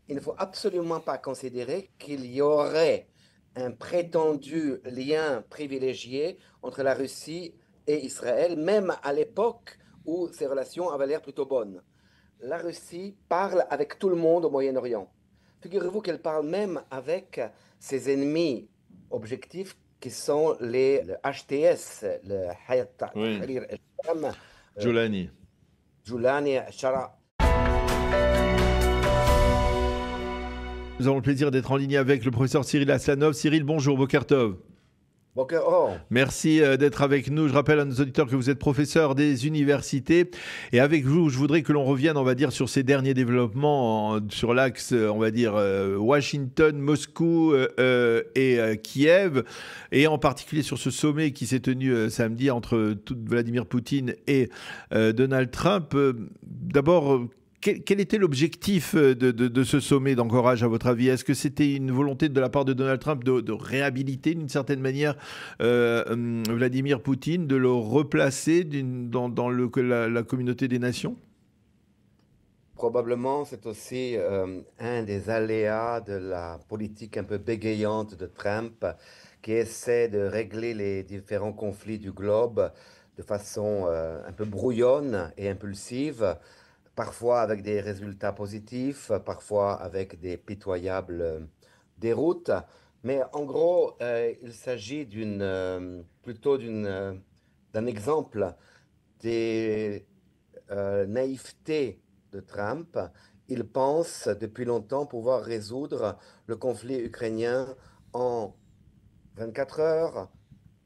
il ne faut absolument pas considérer qu'il y aurait un prétendu lien privilégié entre la Russie et Israël, même à l'époque où ces relations avaient l'air plutôt bonnes. La Russie parle avec tout le monde au Moyen-Orient. Figurez-vous qu'elle parle même avec ses ennemis objectifs qui sont le HTS, le Hayat Oui, Tahrir al-Sham, euh, Jolani. Joulani, Shara. Nous avons le plaisir d'être en ligne avec le professeur Cyril Aslanov. Cyril, bonjour, Bokertov. Boker Or. Merci d'être avec nous. Je rappelle à nos auditeurs que vous êtes professeur des universités. Et avec vous, je voudrais que l'on revienne, on va dire, sur ces derniers développements sur l'axe, on va dire, Washington, Moscou et Kiev. Et en particulier sur ce sommet qui s'est tenu samedi entre Vladimir Poutine et Donald Trump. D'abord, quel était l'objectif de ce sommet d'Anchorage, à votre avis? Est-ce que c'était une volonté de la part de Donald Trump de réhabiliter d'une certaine manière Vladimir Poutine, de le replacer dans la communauté des nations? Probablement, c'est aussi un des aléas de la politique un peu bégayante de Trump qui essaie de régler les différents conflits du globe de façon un peu brouillonne et impulsive, parfois avec des résultats positifs, parfois avec des pitoyables déroutes. Mais en gros, il s'agit plutôt d'un exemple des naïvetés de Trump. Il pense depuis longtemps pouvoir résoudre le conflit ukrainien en 24 heures,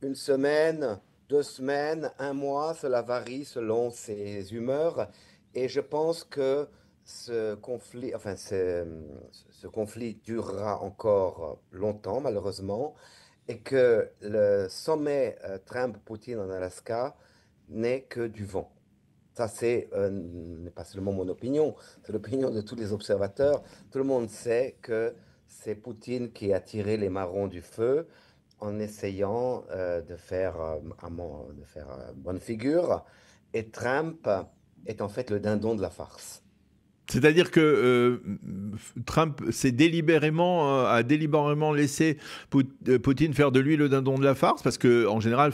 une semaine, 2 semaines, un mois, cela varie selon ses humeurs. Et je pense que ce conflit, enfin, ce conflit durera encore longtemps, malheureusement, et que le sommet Trump-Poutine en Alaska n'est que du vent. Ça, n'est pas seulement mon opinion, c'est l'opinion de tous les observateurs. Tout le monde sait que c'est Poutine qui a tiré les marrons du feu en essayant de faire bonne figure. Et Trump est en fait le dindon de la farce. C'est-à-dire que Trump a délibérément laissé Poutine faire de lui le dindon de la farce, parce que en général,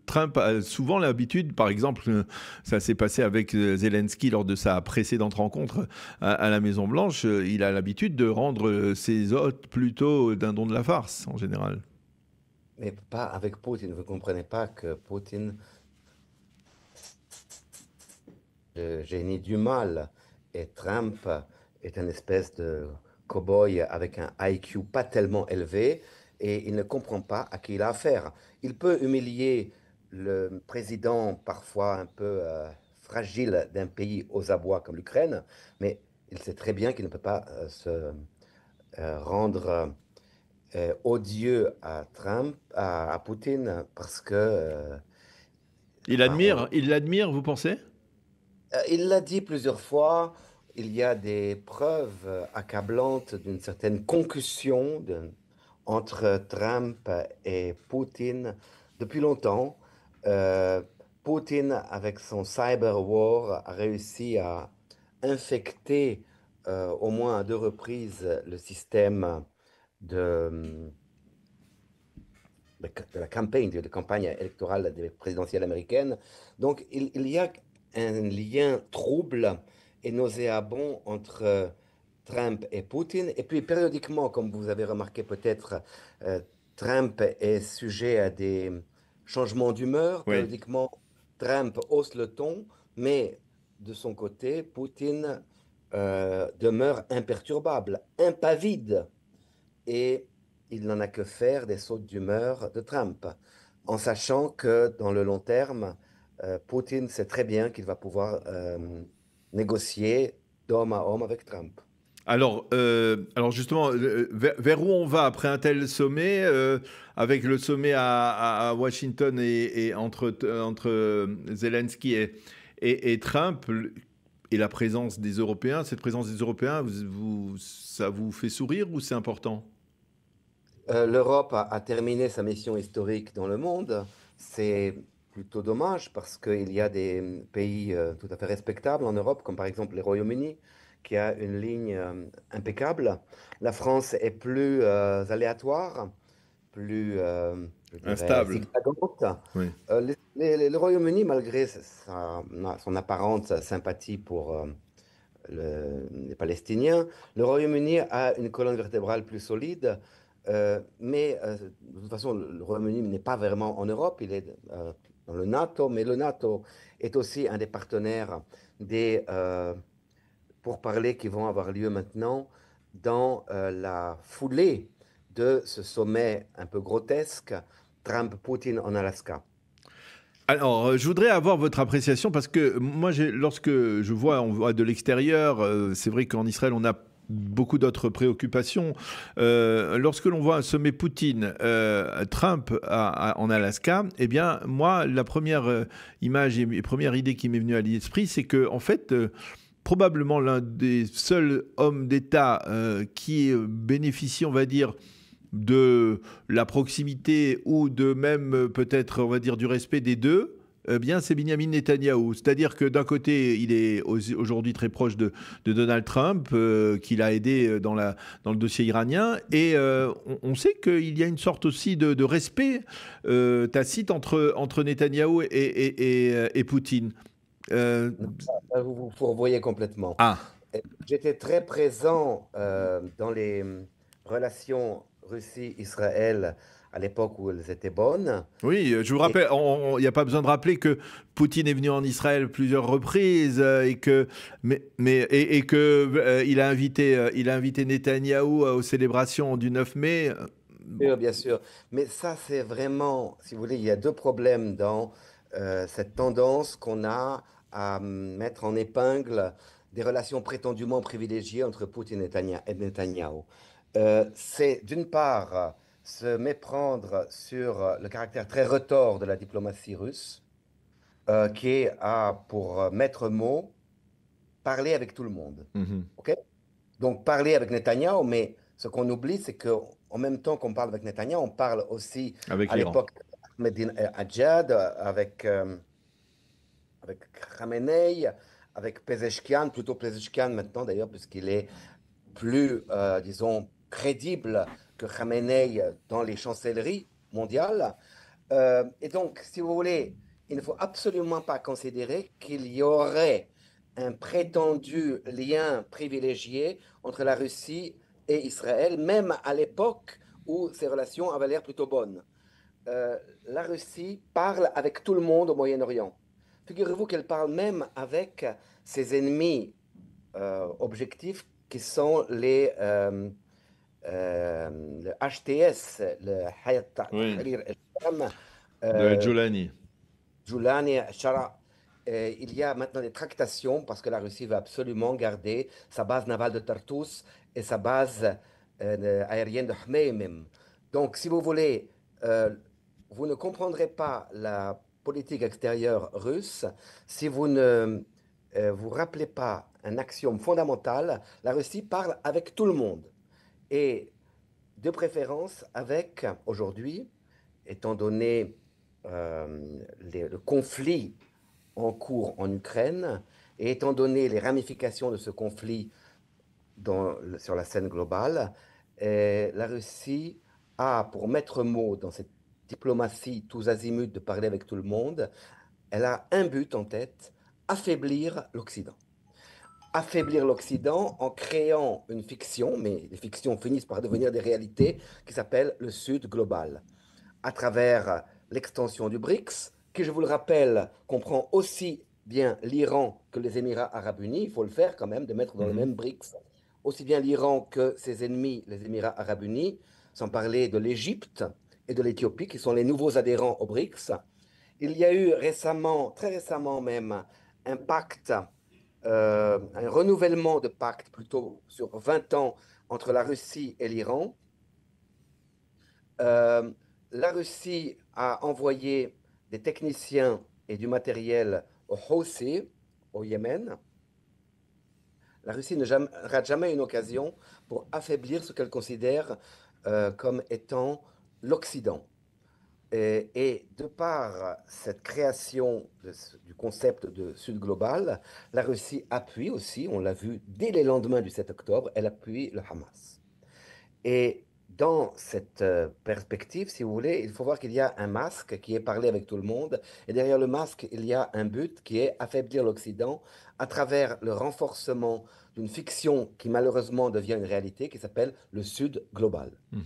Trump a souvent l'habitude, par exemple, ça s'est passé avec Zelensky lors de sa précédente rencontre à la Maison Blanche, il a l'habitude de rendre ses hôtes plutôt dindon de la farce en général. Mais pas avec Poutine. Vous ne comprenez pas que Poutine, le génie du mal, et Trump est une espèce de cow-boy avec un IQ pas tellement élevé et il ne comprend pas à qui il a affaire. Il peut humilier le président parfois un peu fragile d'un pays aux abois comme l'Ukraine, mais il sait très bien qu'il ne peut pas se rendre odieux à Trump, à Poutine, parce que, enfin, Il l'admire, vous pensez? il l'a dit plusieurs fois, il y a des preuves accablantes d'une certaine concussion entre Trump et Poutine depuis longtemps. Euh, Poutine, avec son cyber war, a réussi à infecter au moins à 2 reprises le système de, de la campagne électorale des présidentielles américaines. Donc, il y a un lien trouble et nauséabond entre Trump et Poutine. Et puis, périodiquement, comme vous avez remarqué peut-être, euh, Trump est sujet à des changements d'humeur. Oui. Périodiquement, Trump hausse le ton, mais de son côté, Poutine demeure imperturbable, impavide et il n'en a que faire des sautes d'humeur de Trump, en sachant que dans le long terme, Poutine sait très bien qu'il va pouvoir négocier d'homme à homme avec Trump. Alors justement, vers où on va après un tel sommet, avec le sommet à Washington et entre Zelensky et Trump, et la présence des Européens, cette présence des Européens, ça vous fait sourire ou c'est important? L'Europe a terminé sa mission historique dans le monde. C'est plutôt dommage parce qu'il y a des pays tout à fait respectables en Europe, comme par exemple les Royaumes-Unis, qui a une ligne impeccable. La France est plus aléatoire, plus, je dirais, Instable. zigzagante. Oui. Le Royaume-Uni, malgré son apparente sympathie pour les Palestiniens, le Royaume-Uni a une colonne vertébrale plus solide, mais de toute façon, le Royaume-Uni n'est pas vraiment en Europe, il est dans le NATO, mais le NATO est aussi un des partenaires des pourparlers qui vont avoir lieu maintenant dans la foulée de ce sommet un peu grotesque, Trump-Poutine en Alaska. Alors, je voudrais avoir votre appréciation parce que moi, lorsque je vois, on voit de l'extérieur, c'est vrai qu'en Israël, on a beaucoup d'autres préoccupations. Lorsque l'on voit un sommet Poutine, Trump en Alaska, eh bien, moi, la première image et première idée qui m'est venue à l'esprit, c'est que, en fait, probablement l'un des seuls hommes d'État qui bénéficie, on va dire, de la proximité ou de même peut-être, on va dire, du respect des deux, eh bien, c'est Benjamin Netanyahou. C'est-à-dire que d'un côté, il est aujourd'hui très proche de Donald Trump, qu'il a aidé dans le dossier iranien, et on sait qu'il y a une sorte aussi de respect tacite entre Netanyahou et Poutine. Euh, Vous fourvoyez complètement. ah. J'étais très présent dans les relations Russie-Israël à l'époque où elles étaient bonnes. Oui, je vous Et rappelle, il n'y a pas besoin de rappeler que Poutine est venu en Israël plusieurs reprises et que il a invité Netanyahou aux célébrations du 9 mai. Bon. bien sûr, mais ça c'est vraiment, si vous voulez, il y a deux problèmes dans cette tendance qu'on a à mettre en épingle des relations prétendument privilégiées entre Poutine et Netanyahou. C'est d'une part se méprendre sur le caractère très retors de la diplomatie russe, a pour maître mot parler avec tout le monde. Mhm. OK? Donc parler avec Netanyahou, mais ce qu'on oublie, c'est qu'en même temps qu'on parle avec Netanyahou, on parle aussi Avec à l'Iran. l'époque Ahmadinejad, avec Khamenei, avec Pezeshkian, plutôt Pezeshkian maintenant d'ailleurs, puisqu'il est plus, disons, crédible que Khamenei dans les chancelleries mondiales. Et donc, si vous voulez, il ne faut absolument pas considérer qu'il y aurait un prétendu lien privilégié entre la Russie et Israël, même à l'époque où ces relations avaient l'air plutôt bonnes. La Russie parle avec tout le monde au Moyen-Orient. Figurez-vous qu'elle parle même avec ses ennemis objectifs qui sont le HTS, le Hayat Oui, Tahrir al-Sham, de euh, Giuliani. Joulani, Shara. Il y a maintenant des tractations parce que la Russie veut absolument garder sa base navale de Tartus et sa base aérienne de Hmeimim. Donc, si vous voulez, euh, vous ne comprendrez pas la politique extérieure russe si vous ne vous rappelez pas un axiome fondamental. La Russie parle avec tout le monde et de préférence avec, aujourd'hui, étant donné le conflit en cours en Ukraine et étant donné les ramifications de ce conflit sur la scène globale, la Russie a pour maître mot dans cette diplomatie tous azimuts de parler avec tout le monde, elle a un but en tête, affaiblir l'Occident. Affaiblir l'Occident en créant une fiction, mais les fictions finissent par devenir des réalités, qui s'appelle le Sud global à travers l'extension du BRICS, qui, je vous le rappelle, comprend aussi bien l'Iran que les Émirats arabes unis. Il faut le faire quand même, de mettre dans le Mhm. même BRICS aussi bien l'Iran que ses ennemis, les Émirats arabes unis, sans parler de l'Égypte et de l'Éthiopie, qui sont les nouveaux adhérents au BRICS. Il y a eu récemment, très récemment même, un pacte, un renouvellement de pacte plutôt sur 20 ans entre la Russie et l'Iran. Euh, la Russie a envoyé des techniciens et du matériel au Houthi, au Yémen. La Russie ne rate jamais une occasion pour affaiblir ce qu'elle considère comme étant l'Occident. Et de par cette création du concept de Sud global, la Russie appuie aussi, on l'a vu dès les lendemains du 7 octobre, elle appuie le Hamas. Et dans cette perspective, si vous voulez, il faut voir qu'il y a un masque qui est parlé avec tout le monde. Et derrière le masque, il y a un but qui est affaiblir l'Occident à travers le renforcement d'une fiction qui malheureusement devient une réalité qui s'appelle le Sud global. Mhm.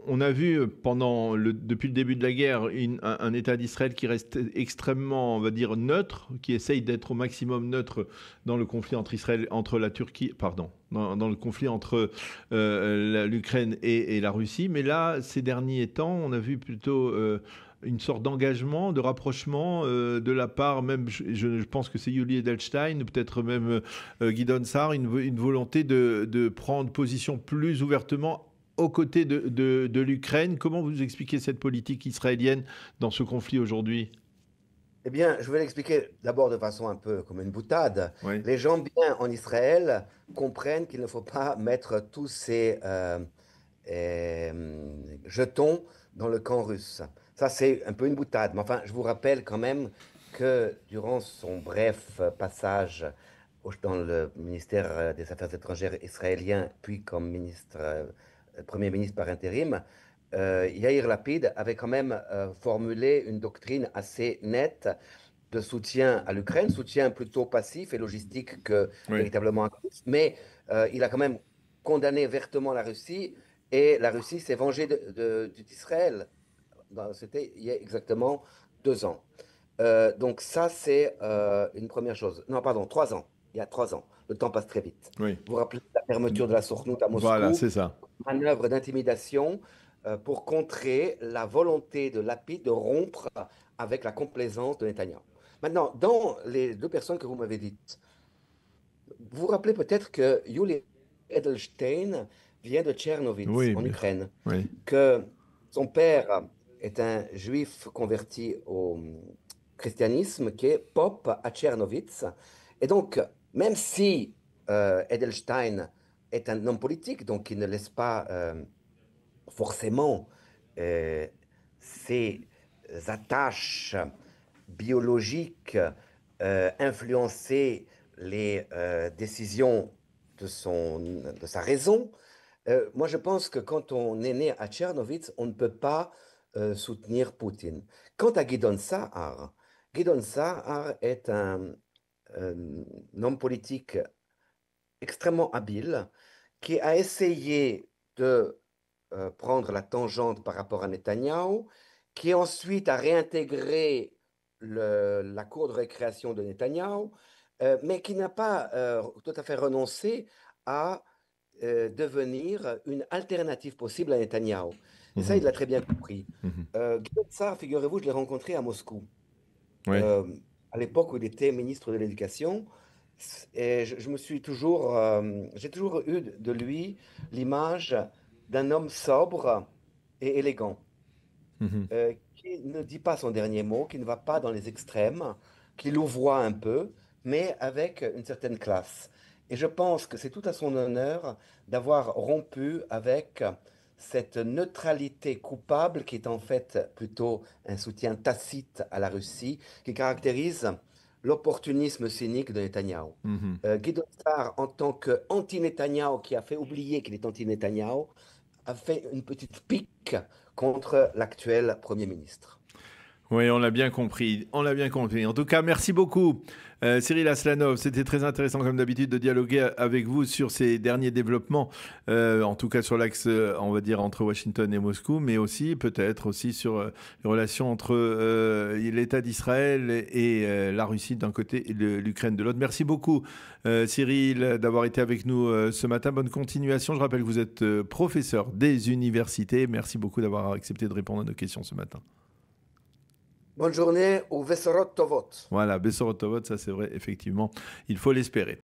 On a vu depuis le début de la guerre un État d'Israël qui reste extrêmement, on va dire, neutre, qui essaye d'être au maximum neutre dans le conflit entre la Turquie, pardon, dans le conflit entre l'Ukraine et la Russie. Mais là, ces derniers temps, on a vu plutôt une sorte d'engagement, de rapprochement de la part, même, je pense que c'est Yuli Edelstein, peut-être même Gideon Sa'ar, une volonté de prendre position plus ouvertement aux côtés de l'Ukraine. Comment vous expliquez cette politique israélienne dans ce conflit aujourd'hui? Eh bien, je vais l'expliquer d'abord de façon un peu comme une boutade. Oui, Les gens bien en Israël comprennent qu'il ne faut pas mettre tous ces jetons dans le camp russe. Ça, c'est un peu une boutade. Mais enfin, je vous rappelle quand même que durant son bref passage dans le ministère des Affaires étrangères israélien, puis comme Premier ministre par intérim, Yair Lapid avait quand même formulé une doctrine assez nette de soutien à l'Ukraine, soutien plutôt passif et logistique que oui. véritablement actif, mais il a quand même condamné vertement la Russie et la Russie s'est vengée d'Israël. C'était il y a exactement 2 ans. Donc ça, c'est une première chose. Non, pardon, 3 ans. Il y a 3 ans. Le temps passe très vite. Oui. Vous vous rappelez la fermeture de la Sournout à Voilà, Moscou, c'est ça. manœuvre d'intimidation pour contrer la volonté de Lapid de rompre avec la complaisance de Netanyahou. Maintenant, dans les deux personnes que vous m'avez dites, vous vous rappelez peut-être que Yuli Edelstein vient de Tchernovitz, Oui, en bien. Ukraine, Oui. que son père est un juif converti au christianisme qui est Pope à Tchernovitz. Et donc, même si Edelstein est un homme politique, donc il ne laisse pas forcément euh, ses attaches biologiques influencer les décisions de sa raison. Moi, je pense que quand on est né à Tchernovitz, on ne peut pas soutenir Poutine. Quant à Gideon Sa'ar est un homme politique extrêmement habile qui a essayé de prendre la tangente par rapport à Netanyahou, qui ensuite a réintégré la cour de récréation de Netanyahou, mais qui n'a pas tout à fait renoncé à devenir une alternative possible à Netanyahou. Et ça, il Mhm. l'a très bien compris. Mhm. Guillaume Tsar, figurez-vous, je l'ai rencontré à Moscou, Oui. euh, à l'époque où il était ministre de l'Éducation. Et je me suis toujours, j'ai toujours eu de lui l'image d'un homme sobre et élégant, Mhm. qui ne dit pas son dernier mot, qui ne va pas dans les extrêmes, qui louvoie un peu, mais avec une certaine classe. Et je pense que c'est tout à son honneur d'avoir rompu avec cette neutralité coupable qui est en fait plutôt un soutien tacite à la Russie, qui caractérise l'opportunisme cynique de Netanyahou. Mhm. Guido Sarr, en tant qu'anti-Netanyahou, qui a fait oublier qu'il est anti-Netanyahou, a fait une petite pique contre l'actuel Premier ministre. Oui, on l'a bien compris. On l'a bien compris. En tout cas, merci beaucoup, Cyril Aslanov. C'était très intéressant, comme d'habitude, de dialoguer avec vous sur ces derniers développements, en tout cas sur l'axe, on va dire, entre Washington et Moscou, mais aussi, peut-être, aussi sur les relations entre l'État d'Israël et la Russie d'un côté et l'Ukraine de l'autre. Merci beaucoup, Cyril, d'avoir été avec nous ce matin. Bonne continuation. Je rappelle que vous êtes professeur des universités. Merci beaucoup d'avoir accepté de répondre à nos questions ce matin. Bonne journée ou Veserot Tovot. Voilà, Bessorot Tovot, ça c'est vrai, effectivement, il faut l'espérer.